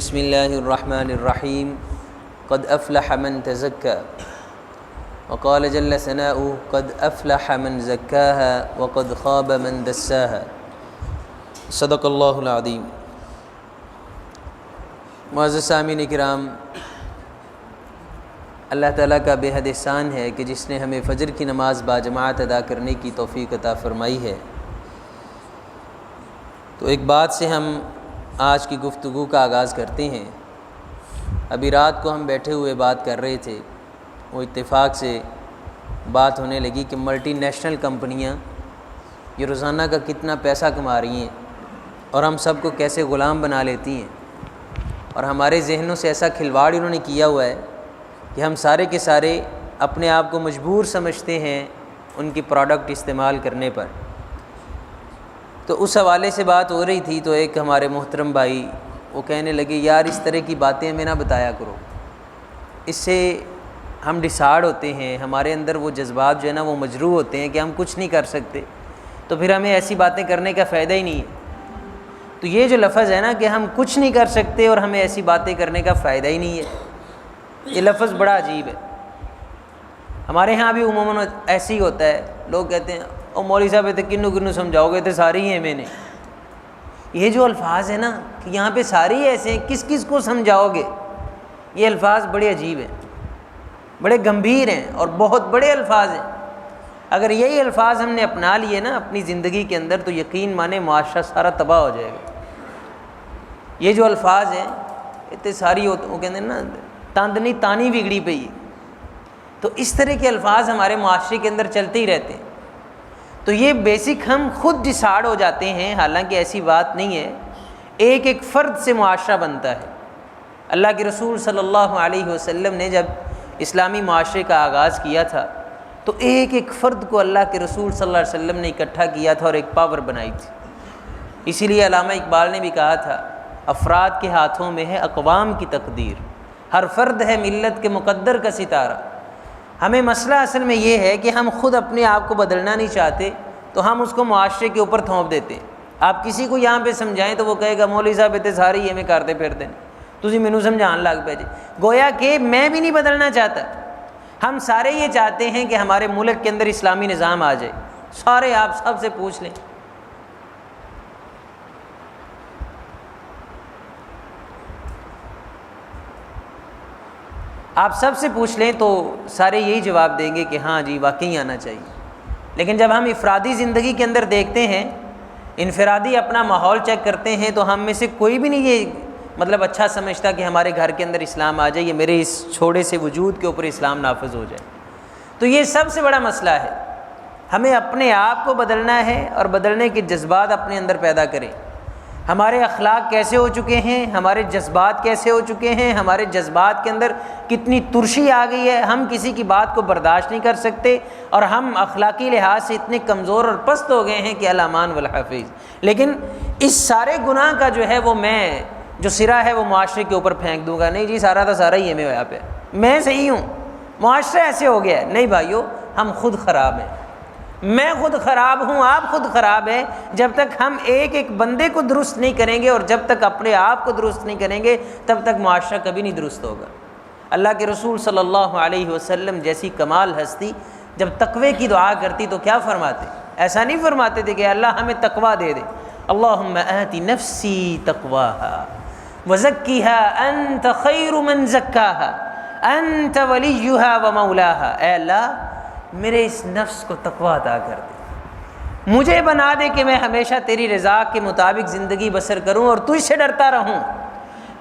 بسم اللہ الرحمن الرحیم قد افلح من تزکى وقال جل ثناؤه قد افلح من زکاها وقد خاب من دساها صدق اللہ العظیم۔ معزز سامعین کرام، اللہ تعالیٰ کا بے حد احسان ہے کہ جس نے ہمیں فجر کی نماز باجماعت ادا کرنے کی توفیق عطا فرمائی ہے۔ تو ایک بات سے ہم آج کی گفتگو کا آغاز کرتے ہیں۔ ابھی رات کو ہم بیٹھے ہوئے بات کر رہے تھے، وہ اتفاق سے بات ہونے لگی کہ ملٹی نیشنل کمپنیاں یہ روزانہ کا کتنا پیسہ کما رہی ہیں اور ہم سب کو کیسے غلام بنا لیتی ہیں، اور ہمارے ذہنوں سے ایسا کھلواڑ انہوں نے کیا ہوا ہے کہ ہم سارے کے سارے اپنے آپ کو مجبور سمجھتے ہیں ان کی پروڈکٹ استعمال کرنے پر۔ تو اس حوالے سے بات ہو رہی تھی تو ایک ہمارے محترم بھائی وہ کہنے لگے یار اس طرح کی باتیں ہمیں نہ بتایا کرو، اس سے ہم ڈسارڈ ہوتے ہیں، ہمارے اندر وہ جذبات جو ہے نا وہ مجروح ہوتے ہیں کہ ہم کچھ نہیں کر سکتے، تو پھر ہمیں ایسی باتیں کرنے کا فائدہ ہی نہیں ہے۔ تو یہ جو لفظ ہے نا کہ ہم کچھ نہیں کر سکتے اور ہمیں ایسی باتیں کرنے کا فائدہ ہی نہیں ہے، یہ لفظ بڑا عجیب ہے۔ ہمارے ہاں بھی عموماً ایسے ہی ہوتا ہے، لوگ کہتے ہیں او مولوی صاحب تے کنوں کنوں سمجھاؤ گے تو ساری ہیں میں نے۔ یہ جو الفاظ ہیں نا کہ یہاں پہ ساری ایسے ہیں، کس کس کو سمجھاؤ گے؟ یہ الفاظ بڑے عجیب ہیں، بڑے گمبھیر ہیں اور بہت بڑے الفاظ ہیں۔ اگر یہی الفاظ ہم نے اپنا لیے نا اپنی زندگی کے اندر تو یقین مانے معاشرہ سارا تباہ ہو جائے گا۔ یہ جو الفاظ ہیں اتنے ساری وہ کہتے ہیں نا تاندنی تانی بگڑی پئی، تو اس طرح کے الفاظ ہمارے معاشرے کے اندر چلتے ہی رہتے ہیں۔ تو یہ بیسک ہم خود ڈسارڈ ہو جاتے ہیں، حالانکہ ایسی بات نہیں ہے۔ ایک ایک فرد سے معاشرہ بنتا ہے۔ اللہ کے رسول صلی اللہ علیہ وسلم نے جب اسلامی معاشرے کا آغاز کیا تھا تو ایک ایک فرد کو اللہ کے رسول صلی اللہ علیہ وسلم نے اکٹھا کیا تھا اور ایک پاور بنائی تھی۔ اسی لیے علامہ اقبال نے بھی کہا تھا افراد کے ہاتھوں میں ہے اقوام کی تقدیر، ہر فرد ہے ملت کے مقدر کا ستارہ۔ ہمیں مسئلہ اصل میں یہ ہے کہ ہم خود اپنے آپ کو بدلنا نہیں چاہتے تو ہم اس کو معاشرے کے اوپر تھوپ دیتے ہیں۔ آپ کسی کو یہاں پہ سمجھائیں تو وہ کہے گا مولوی صاحب اتنے ساری یہ میں کرتے پھرتے ہیں، تسی مینوں سمجھان لگ پے جی، گویا کہ میں بھی نہیں بدلنا چاہتا۔ ہم سارے یہ چاہتے ہیں کہ ہمارے ملک کے اندر اسلامی نظام آ جائے۔ سارے آپ سب سے پوچھ لیں، آپ سب سے پوچھ لیں تو سارے یہی جواب دیں گے کہ ہاں جی واقعی آنا چاہیے۔ لیکن جب ہم افرادی زندگی کے اندر دیکھتے ہیں، انفرادی اپنا ماحول چیک کرتے ہیں تو ہم میں سے کوئی بھی نہیں یہ مطلب اچھا سمجھتا کہ ہمارے گھر کے اندر اسلام آ جائے، یہ میرے اس چھوٹے سے وجود کے اوپر اسلام نافذ ہو جائے۔ تو یہ سب سے بڑا مسئلہ ہے، ہمیں اپنے آپ کو بدلنا ہے اور بدلنے کے جذبات اپنے اندر پیدا کریں۔ ہمارے اخلاق کیسے ہو چکے ہیں، ہمارے جذبات کیسے ہو چکے ہیں، ہمارے جذبات کے اندر کتنی ترشی آ گئی ہے، ہم کسی کی بات کو برداشت نہیں کر سکتے اور ہم اخلاقی لحاظ سے اتنے کمزور اور پست ہو گئے ہیں کہ الامان والحفیظ۔ لیکن اس سارے گناہ کا جو ہے وہ میں جو سرا ہے وہ معاشرے کے اوپر پھینک دوں گا، نہیں جی سارا کا سارا ہی ہے میں یہاں پہ میں صحیح ہوں، معاشرہ ایسے ہو گیا ہے۔ نہیں بھائیو، ہم خود خراب ہیں، میں خود خراب ہوں، آپ خود خراب ہیں۔ جب تک ہم ایک ایک بندے کو درست نہیں کریں گے اور جب تک اپنے آپ کو درست نہیں کریں گے تب تک معاشرہ کبھی نہیں درست ہوگا۔ اللہ کے رسول صلی اللہ علیہ وسلم جیسی کمال ہستی جب تقوی کی دعا کرتی تو کیا فرماتے؟ ایسا نہیں فرماتے تھے کہ اللہ ہمیں تقوی دے دے، اللہم آت نفسی تقواہا وزکیہا انت خیر من زکاہا انت ولیہا ومولاہا۔ اے اللہ میرے اس نفس کو تقوی عطا کر دے، مجھے بنا دے کہ میں ہمیشہ تیری رضا کے مطابق زندگی بسر کروں اور تجھ سے ڈرتا رہوں،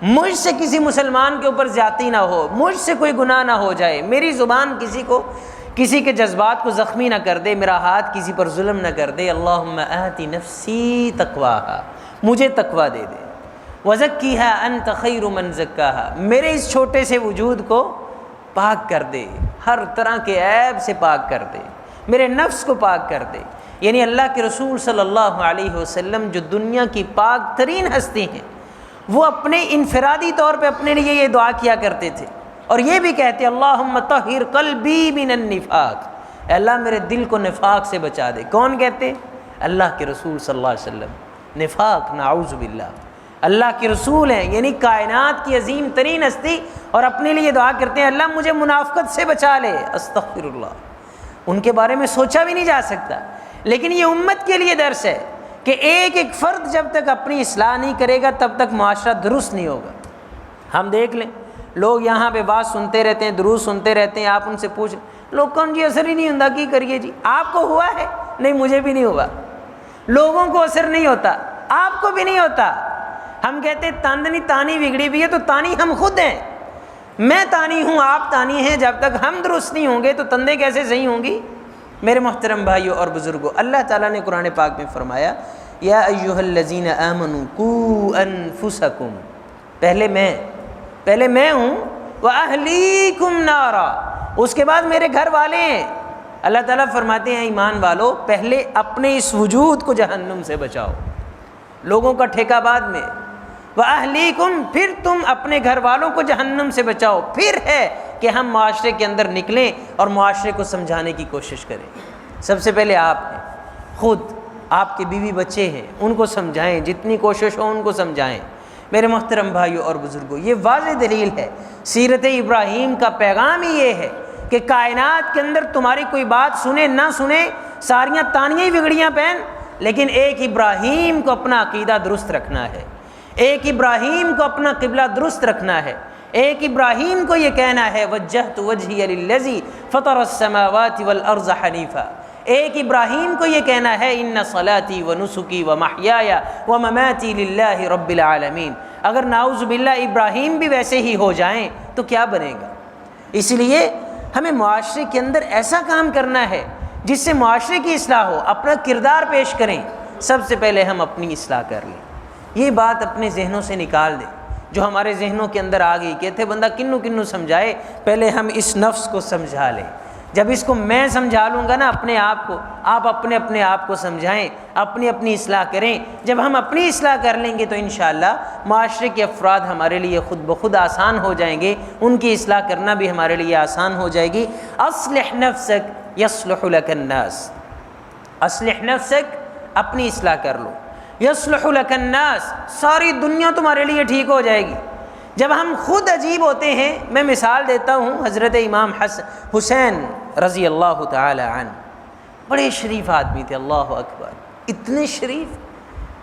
مجھ سے کسی مسلمان کے اوپر زیادتی نہ ہو، مجھ سے کوئی گناہ نہ ہو جائے، میری زبان کسی کے جذبات کو زخمی نہ کر دے، میرا ہاتھ کسی پر ظلم نہ کر دے۔ اللہم آت نفسی تقواہا، مجھے تقوی دے دے، وزکیہا انت خیر من زکاہا، میرے اس چھوٹے سے وجود کو پاک کر دے، ہر طرح کے عیب سے پاک کر دے، میرے نفس کو پاک کر دے۔ یعنی اللہ کے رسول صلی اللہ علیہ وسلم جو دنیا کی پاک ترین ہستی ہیں، وہ اپنے انفرادی طور پہ اپنے لیے یہ دعا کیا کرتے تھے اور یہ بھی کہتے اللہم طہر قلبی من النفاق، اے اللہ میرے دل کو نفاق سے بچا دے۔ کون کہتے؟ اللہ کے رسول صلی اللہ علیہ وسلم۔ نفاق، نعوذ باللہ، اللہ کے رسول ہیں، یعنی کائنات کی عظیم ترین ہستی، اور اپنے لیے دعا کرتے ہیں اللہ مجھے منافقت سے بچا لے، استغفر اللہ۔ ان کے بارے میں سوچا بھی نہیں جا سکتا، لیکن یہ امت کے لیے درس ہے کہ ایک ایک فرد جب تک اپنی اصلاح نہیں کرے گا تب تک معاشرہ درست نہیں ہوگا۔ ہم دیکھ لیں، لوگ یہاں پہ بات سنتے رہتے ہیں، دروس سنتے رہتے ہیں، آپ ان سے پوچھ لوگ کون جی اثر ہی نہیں ہوتا، کی کریے جی، آپ کو ہوا ہے؟ نہیں مجھے بھی نہیں ہوا۔ لوگوں کو اثر نہیں ہوتا، آپ کو بھی نہیں ہوتا۔ ہم کہتے ہیں تاندنی تانی بگڑی بھی ہے، تو تانی ہم خود ہیں، میں تانی ہوں، آپ تانی ہیں۔ جب تک ہم درست نہیں ہوں گے تو تندیں کیسے صحیح ہوں گی؟ میرے محترم بھائیوں اور بزرگوں، اللہ تعالیٰ نے قرآن پاک میں فرمایا یا ایھا الذین آمنوا قوا انفسکم، پہلے میں ہوں، واہلیکم نارا، اس کے بعد میرے گھر والے ہیں۔ اللہ تعالیٰ فرماتے ہیں ایمان والو پہلے اپنے اس وجود کو جہنم سے بچاؤ، لوگوں کا ٹھیکہ بعد میں، وَأَهْلِيكُمْ، پھر تم اپنے گھر والوں کو جہنم سے بچاؤ۔ پھر ہے کہ ہم معاشرے کے اندر نکلیں اور معاشرے کو سمجھانے کی کوشش کریں۔ سب سے پہلے آپ ہیں، خود آپ کے بیوی بچے ہیں، ان کو سمجھائیں، جتنی کوشش ہو ان کو سمجھائیں۔ میرے محترم بھائیوں اور بزرگوں، یہ واضح دلیل ہے، سیرت ابراہیم کا پیغام ہی یہ ہے کہ کائنات کے اندر تمہاری کوئی بات سنے نہ سنے، ساریاں تانیاں ہی بگڑیاں پہن، لیکن ایک ابراہیم کو اپنا عقیدہ درست رکھنا ہے، ایک ابراہیم کو اپنا قبلہ درست رکھنا ہے، ایک ابراہیم کو یہ کہنا ہے وجہت وجہی للذی فطر السماوات والارض حنیفا، ایک ابراہیم کو یہ کہنا ہے ان صلاتی و نسکی و محیای و مماتی للہ رب العالمین۔ اگر نعوذ باللہ ابراہیم بھی ویسے ہی ہو جائیں تو کیا بنے گا؟ اس لیے ہمیں معاشرے کے اندر ایسا کام کرنا ہے جس سے معاشرے کی اصلاح ہو، اپنا کردار پیش کریں۔ سب سے پہلے ہم اپنی اصلاح کر لیں، یہ بات اپنے ذہنوں سے نکال دیں جو ہمارے ذہنوں کے اندر آ گئی، کہتے بندہ کنوں سمجھائے، پہلے ہم اس نفس کو سمجھا لیں۔ جب اس کو میں سمجھا لوں گا نا اپنے آپ کو، آپ اپنے آپ کو سمجھائیں، اپنی اصلاح کریں۔ جب ہم اپنی اصلاح کر لیں گے تو انشاءاللہ معاشرے کے افراد ہمارے لیے خود بخود آسان ہو جائیں گے، ان کی اصلاح کرنا بھی ہمارے لیے آسان ہو جائے گی۔ اصلح نفسک یصلح لک الناس، اصلح نفسک، اپنی اصلاح کر لو، یصلح لک الناس، ساری دنیا تمہارے لیے ٹھیک ہو جائے گی۔ جب ہم خود عجیب ہوتے ہیں، میں مثال دیتا ہوں، حضرت امام حسین رضی اللہ تعالی عنہ بڑے شریف آدمی تھے، اللہ اکبر،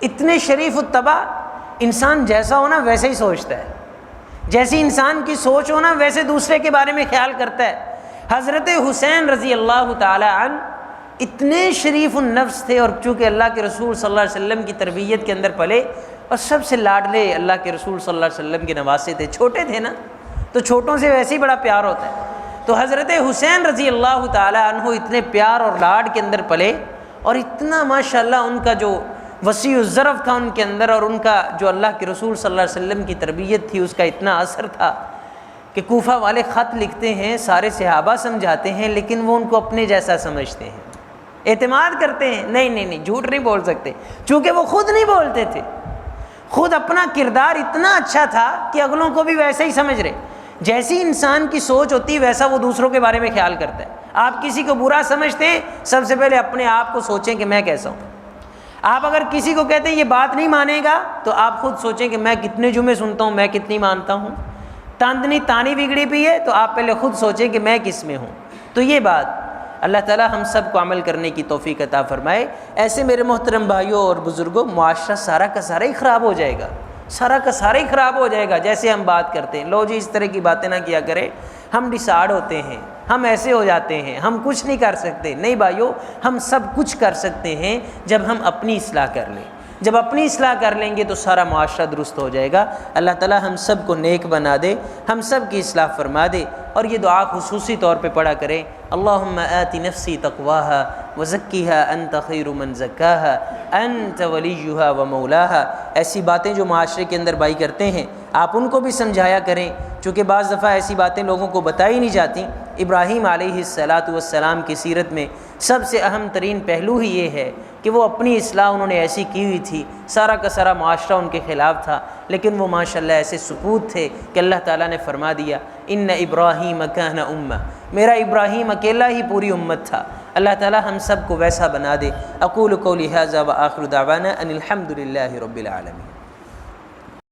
اتنے شریف الطبع، انسان جیسا ہونا ویسے ہی سوچتا ہے، جیسی انسان کی سوچ ہونا ویسے دوسرے کے بارے میں خیال کرتا ہے۔ حضرت حسین رضی اللہ تعالی عنہ اتنے شریف النفس تھے، اور چونکہ اللہ کے رسول صلی اللہ علیہ وسلم کی تربیت کے اندر پلے اور سب سے لاڈلے اللہ کے رسول صلی اللہ علیہ وسلم کے نواسے تھے، چھوٹے تھے نا تو چھوٹوں سے ویسے ہی بڑا پیار ہوتا ہے۔ تو حضرت حسین رضی اللہ تعالی عنہ اتنے پیار اور لاڈ کے اندر پلے، اور اتنا ماشاءاللہ ان کا جو وسیع الظرف تھا ان کے اندر، اور ان کا جو اللہ کے رسول صلی اللہ علیہ وسلم کی تربیت تھی اس کا اتنا اثر تھا کہ کوفہ والے خط لکھتے ہیں، سارے صحابہ سمجھاتے ہیں لیکن وہ ان کو اپنے جیسا سمجھتے ہیں، اعتماد کرتے ہیں، نہیں جھوٹ نہیں بول سکتے، چونکہ وہ خود نہیں بولتے تھے، خود اپنا کردار اتنا اچھا تھا کہ اگلوں کو بھی ویسے ہی سمجھ رہے، جیسی انسان کی سوچ ہوتی ویسا وہ دوسروں کے بارے میں خیال کرتا ہے۔ آپ کسی کو برا سمجھتے ہیں، سب سے پہلے اپنے آپ کو سوچیں کہ میں کیسا ہوں۔ آپ اگر کسی کو کہتے ہیں یہ بات نہیں مانے گا تو آپ خود سوچیں کہ میں کتنے جمعے سنتا ہوں، میں کتنی مانتا ہوں۔ تاندنی تانی بگڑی بھی ہے تو آپ پہلے خود سوچیں کہ میں کس میں ہوں۔ تو یہ بات اللہ تعالیٰ ہم سب کو عمل کرنے کی توفیق عطا فرمائے۔ ایسے میرے محترم بھائیوں اور بزرگوں، معاشرہ سارا کا سارا ہی خراب ہو جائے گا، سارا کا سارا ہی خراب ہو جائے گا۔ جیسے ہم بات کرتے ہیں، لو جی اس طرح کی باتیں نہ کیا کریں، ہم ڈسارڈ ہوتے ہیں، ہم ایسے ہو جاتے ہیں، ہم کچھ نہیں کر سکتے۔ نہیں بھائیوں، ہم سب کچھ کر سکتے ہیں جب ہم اپنی اصلاح کر لیں۔ جب اپنی اصلاح کر لیں گے تو سارا معاشرہ درست ہو جائے گا۔ اللہ تعالیٰ ہم سب کو نیک بنا دے، ہم سب کی اصلاح فرما دے۔ اور یہ دعا خصوصی طور پہ پڑھا کریں، اللہم آت نفسی تقواہا وزکیہا انت خیر من زکاہا انت ولیہا ومولاہا۔ ایسی باتیں جو معاشرے کے اندر بھائی کرتے ہیں، آپ ان کو بھی سمجھایا کریں، چونکہ بعض دفعہ ایسی باتیں لوگوں کو بتائی نہیں جاتی۔ ابراہیم علیہ السلام کی سیرت میں سب سے اہم ترین پہلو ہی یہ ہے کہ وہ اپنی اصلاح انہوں نے ایسی کی ہوئی تھی، سارا کا سارا معاشرہ ان کے خلاف تھا، لیکن وہ ماشاءاللہ ایسے سکوت تھے کہ اللہ تعالیٰ نے فرما دیا ان ابراہیم کان امہ، میرا ابراہیم اکیلا ہی پوری امت تھا۔ اللہ تعالیٰ ہم سب کو ویسا بنا دے۔ اقول قولی ھذا وآخر دعوانا ان الحمد للہ رب العالمین۔